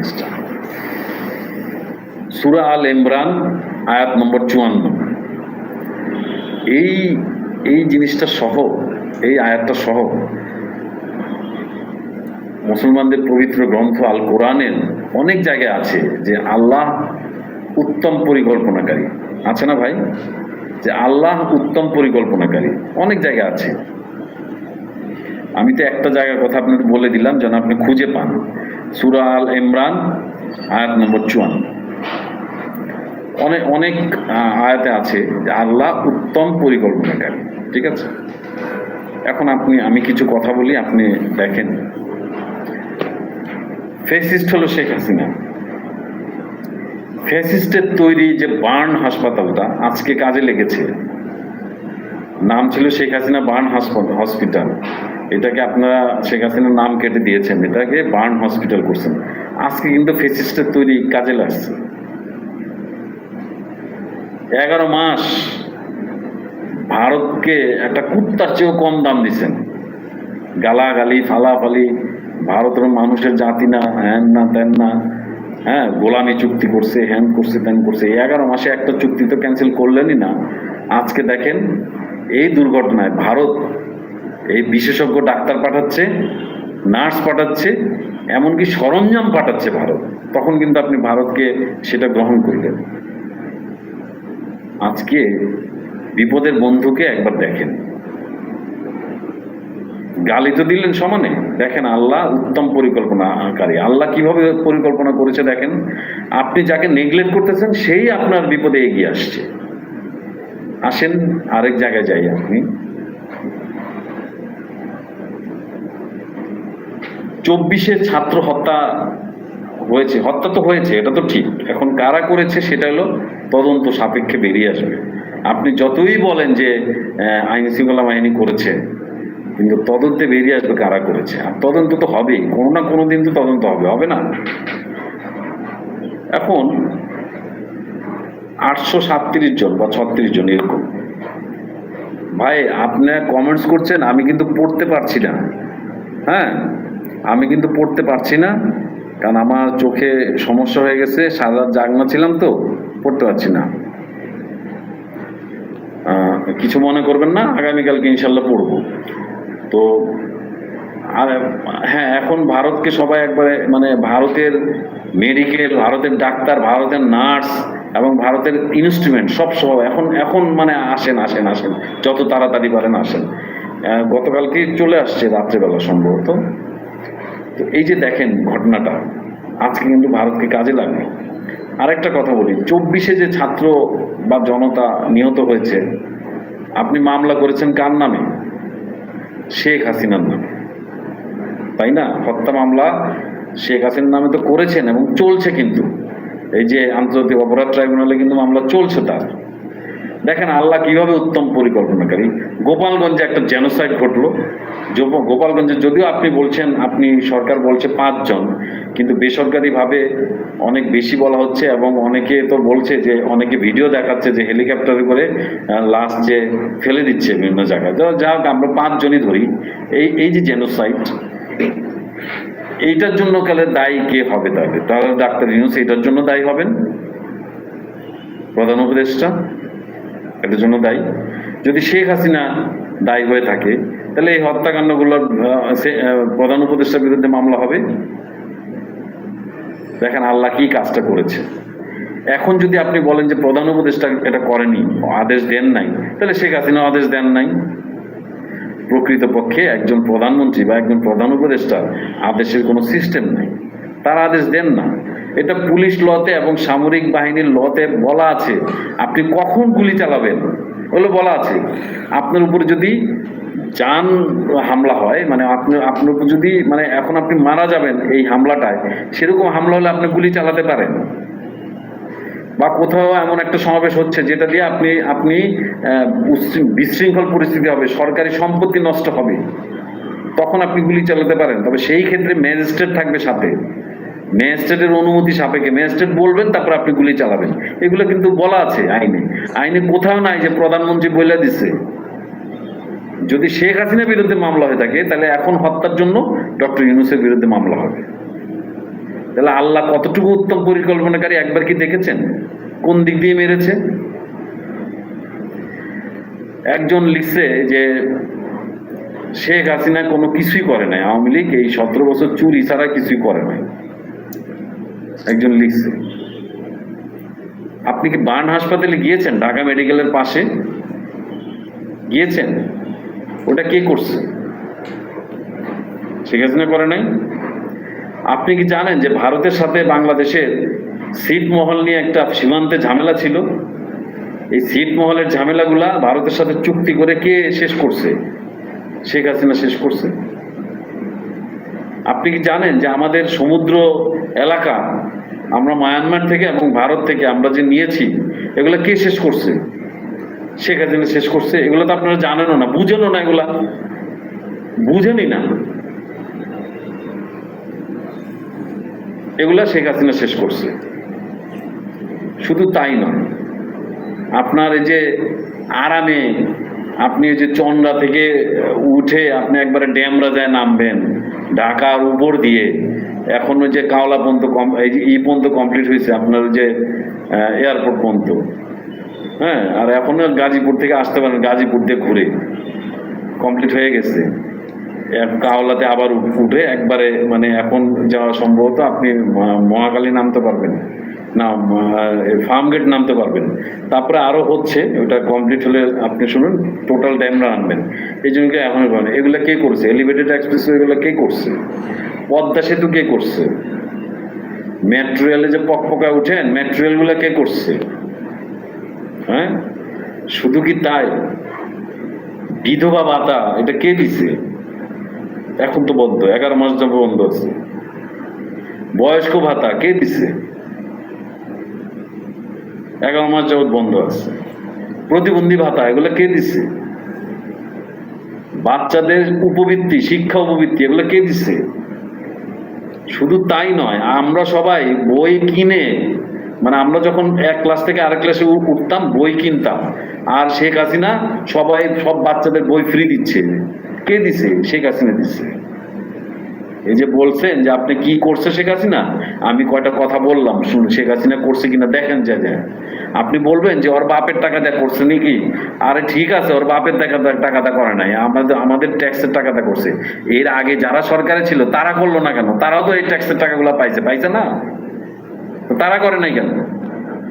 জিনিসটা। সূরা আল ইমরান আয়াত নম্বর 54। এই জিনিসটা সহ, এই আয়াতটা সহ মুসলমানদের পবিত্র গ্রন্থ আল কোরআনের অনেক জায়গায় আছে যে আল্লাহ উত্তম পরিকল্পনাকারী। আছে না ভাই? যে আল্লাহ উত্তম পরিকল্পনাকারী অনেক জায়গা আছে। আমি তো একটা জায়গার কথা আপনাকে বলে দিলাম যেন আপনি খুঁজে পান। সূরা আল ইমরান আয়াত নম্বর 54। অনেক আয়াতে আছে যে আল্লাহ উত্তম পরিকল্পনাকারী। ঠিক আছে, এখন আমি কিছু কথা বলি, আপনি দেখেন। ফ্যাসিস্ট হলো শেখ হাসিনা। ফ্যাসিস্টের তৈরি যে বার্ন হাসপাতালটা আজকে কাজে লেগেছে, নাম ছিল শেখ হাসিনা বার্ন হসপিটাল। এটাকে আপনারা শেখ হাসিনার নাম কেটে দিয়েছেন, এটাকে বার্ন হসপিটাল করছেন। আজকে কিন্তু ফ্যাসিস্টের তৈরি কাজে লাগছে। 11 মাস ভারতকে একটা কুত্তার চেয়েও কম দাম দিচ্ছেন, গালাগালি ফালাফালি, ভারতের মানুষের জাতি না, হ্যান না তেন না, হ্যাঁ গোলামি চুক্তি করছে, হ্যান করছে তেন করছে। 11 মাসে একটা চুক্তি তো ক্যান্সেল করলেনই না। আজকে দেখেন এই দুর্ঘটনায় ভারত এই বিশেষজ্ঞ ডাক্তার পাঠাচ্ছে, নার্স পাঠাচ্ছে, এমনকি সরঞ্জাম পাঠাচ্ছে ভারত। তখন কিন্তু আপনি ভারতকে সেটা গ্রহণ করলেন। আজকে বিপদের বন্ধুকে একবার দেখেন, গালি তো দিলেন সমানে। দেখেন আল্লাহ উত্তম পরিকল্পনাকারী, আল্লাহ কিভাবে পরিকল্পনা করেছে দেখেন। আপনি যাকে নেগলেক্ট করতেছেন সেই আপনার বিপদে এগিয়ে আসছে। আসেন আরেক জায়গায় যাই। আপনি 24-এ ছাত্র হত্যা হয়েছে, হত্যা তো হয়েছে, এটা তো ঠিক। এখন কারা করেছে সেটা হলো তদন্ত সাপেক্ষে বেরিয়ে আসবে। আপনি যতই বলেন যে আইন শৃঙ্খলা বাহিনী করেছে, কিন্তু তদন্তে বেরিয়ে আসবে কারা করেছে। আর তদন্ত তো হবেই, কোনো না কোনো দিন তো তদন্ত হবে না? এখন 837 জন বা 36 জন এরকম। ভাই আপনারা কমেন্টস করছেন, আমি কিন্তু পড়তে পারছি না। হ্যাঁ, আমি কিন্তু পড়তে পারছি না, কারণ আমার চোখে সমস্যা হয়ে গেছে, সারা রাত জাগনা ছিলাম তো পড়তে পারছি না। কিছু মনে করবেন না, আগামীকালকে ইনশাল্লাহ পড়বো। তো আর হ্যাঁ, এখন ভারতকে সবাই একবারে মানে ভারতের মেডিকেল, ভারতের ডাক্তার, ভারতের নার্স এবং ভারতের ইনস্ট্রুমেন্ট সব এখন মানে আসেন যত তাড়াতাড়ি পারেন আসেন। গতকালকে চলে আসছে রাত্রেবেলা সম্ভবত। তো এই যে দেখেন ঘটনাটা, আজকে কিন্তু ভারতকে কাজে লাগবে। আরেকটা কথা বলি, 24-এ যে ছাত্র বা জনতা নিহত হয়েছে, আপনি মামলা করেছেন কার নামে? শেখ হাসিনার নামে, তাই না? হত্যা মামলা শেখ হাসিনার নামে তো করেছেন এবং চলছে। কিন্তু এই যে আন্তর্জাতিক অপরাধ ট্রাইব্যুনালে কিন্তু মামলা চলছে তার। দেখেন আল্লাহ কিভাবে উত্তম পরিকল্পনাকারী। গোপালগঞ্জে একটা জেনোসাইড ঘটলো। গোপালগঞ্জে যদিও আপনি বলছেন, আপনি সরকার বলছে 5 জন, কিন্তু বেসরকারিভাবে অনেক বেশি বলা হচ্ছে। এবং অনেকে তো বলছে যে, অনেকে ভিডিও দেখাচ্ছে যে হেলিকপ্টারে করে লাশ যে ফেলে দিচ্ছে বিভিন্ন জায়গায়। তো যা হোক, আমরা 5 জনই ধরি। এই যে জেনোসাইড, এইটার জন্য কালে দায়ী কে হবে? তাহলে ডাক্তার ইউনূস এটার জন্য দায়ী হবেন? প্রধান উপদেষ্টা এটার জন্য দায়ী? যদি শেখ হাসিনা দায়ী হয়ে থাকে, তাহলে এই হত্যাকাণ্ডগুলোর প্রধান উপদেষ্টার বিরুদ্ধে মামলা হবে। দেখেন আল্লাহ কি কাজটা করেছে। এখন যদি আপনি বলেন যে প্রধান উপদেষ্টা এটা করেনি, আদেশ দেন নাই, তাহলে শেখ হাসিনা আদেশ দেন নাই। প্রকৃতপক্ষে একজন প্রধানমন্ত্রী বা একজন প্রধান উপদেষ্টা আদেশের কোনো সিস্টেম নাই, তার আদেশ দেন না। এটা পুলিশ লতে এবং সামরিক বাহিনীর লতে বলা আছে, আপনি কখন গুলি চালাবেন ওগুলো বলা আছে। আপনার উপরে যদি যান হামলা হয়, মানে আপনার উপর যদি মানে এখন আপনি মারা যাবেন এই হামলাটায়, সেরকম হামলা হলে আপনি গুলি চালাতে পারেন। বা কোথাও এমন একটা সমাবেশ হচ্ছে যেটা দিয়ে আপনি বিশৃঙ্খল পরিস্থিতি হবে, সরকারি সম্পত্তি নষ্ট হবে, তখন আপনি গুলি চালাতে পারেন। তবে সেই ক্ষেত্রে ম্যাজিস্ট্রেট থাকবে সাথে, ম্যাজিস্ট্রেটের অনুমতি সাপেক্ষে ম্যাজিস্ট্রেট বলবেন, তারপর আপনি গুলি চালাবেন। এগুলো কিন্তু বলা আছে আইনে কোথাও নাই যে প্রধানমন্ত্রী বলে দিচ্ছে। যদি শেখ হাসিনার বিরুদ্ধে মামলা হয়ে থাকে, তাহলে এখন হত্যার জন্য ডক্টর ইউনূসের বিরুদ্ধে মামলা হবে। তাহলে আল্লাহ কতটুকু উত্তম পরিকল্পনাকারী একবার কি দেখেছেন? কোন দিক দিয়ে মেরেছে? একজন লিখছে যে শেখ হাসিনা কোনো কিছুই করে নাই, আওয়ামী লীগ এই 17 বছর চুরি ছাড়া কিছুই করে নাই, একজন লিখছে। আপনি কি বার্ন হাসপাতালে গিয়েছেন? ঢাকা মেডিকেলের পাশে গিয়েছেন? ওটা কে করছে? শেখ হাসিনা করে নাই। আপনি কি জানেন যে ভারতের সাথে বাংলাদেশের ছিটমহল নিয়ে একটা সীমান্তে ঝামেলা ছিল? এই ছিটমহলের ঝামেলাগুলা ভারতের সাথে চুক্তি করে কে শেষ করছে? শেখ হাসিনা শেষ করছে। আপনি কি জানেন যে আমাদের সমুদ্র এলাকা আমরা মায়ানমার থেকে এবং ভারত থেকে আমরা যে নিয়েছি, এগুলা কে শেষ করছে? শেখ হাসিনা শেষ করছে। এগুলো তো আপনারা জানেনও না, বুঝেনও না, এগুলা বুঝেনই না। এগুলা শেখ হাসিনা শেষ করছে। শুধু তাই নয়, আপনার এই যে আরামে আপনি এই যে চন্দ্রা থেকে উঠে আপনি একবারে ড্যামরা যায় নামবেন ঢাকার উপর দিয়ে, এখন ওই যে কাওলা পর্যন্ত এই পর্যন্ত কমপ্লিট হয়েছে আপনার ওই যে এয়ারপোর্ট পর্যন্ত, হ্যাঁ, আর এখন গাজীপুর থেকে আসতে পারেন, গাজীপুর দিয়ে ঘুরে কমপ্লিট হয়ে গেছে। কাওলাতে আবার উঠে একবারে মানে এখন যাওয়া সম্ভবত আপনি মহাকালী নামতে পারবেন না, ফার্ম গেট নামতে পারবেন। তারপরে আরো হচ্ছে, ওটা কমপ্লিট হলে আপনি শুনুন টোটাল ড্যামরা আনবেন। এই জন্য এখন এগুলো কে করছে? এলিভেটেড এক্সপ্রেস এগুলো কে করছে? পদ্মা সেতু কে করছে? মেট্রো রেলে যে পকপকায় উঠেন, মেট্রো রেল গুলা কে করছে? হ্যাঁ, শুধু কি তাই? বিধবা ভাতা এটা কে দিছে? এখন তো বন্ধ, 11 মাস যাবো বন্ধ আছে। বয়স্ক ভাতা কে দিছে? 11 মাস যাবত বন্ধ আছে। প্রতিবন্ধী ভাতা এগুলো কে দিছে? বাচ্চাদের উপবৃত্তি, শিক্ষা উপবৃত্তি এগুলো কে দিছে? শুধু তাই নয়, আমরা সবাই বই কিনে, মানে আমরা যখন এক ক্লাস থেকে আরেক ক্লাসে উঠতাম বই কিনতাম, আর শেখ হাসিনা সব বাচ্চাদের বই ফ্রি দিচ্ছে। কে দিছে? শেখ হাসিনা দিচ্ছে। এই যে বলছেন যে আপনি কি করছে শেখ হাসিনা, আমি কয়টা কথা বললাম, শুনুন শেখ হাসিনা করছে কিনা দেখেন। যা আপনি বলবেন যে ওর বাপের টাকা দেয়া করছে নাকি, আরে ঠিক আছে, ওর বাপের টাকাটা করে নাই, আমাদের ট্যাক্সের টাকাটা করছে। এর আগে যারা সরকারে ছিল তারা করলো না কেন? তারাও তো এই ট্যাক্সের টাকাগুলো পাইছে না? তারা করে নাই কেন?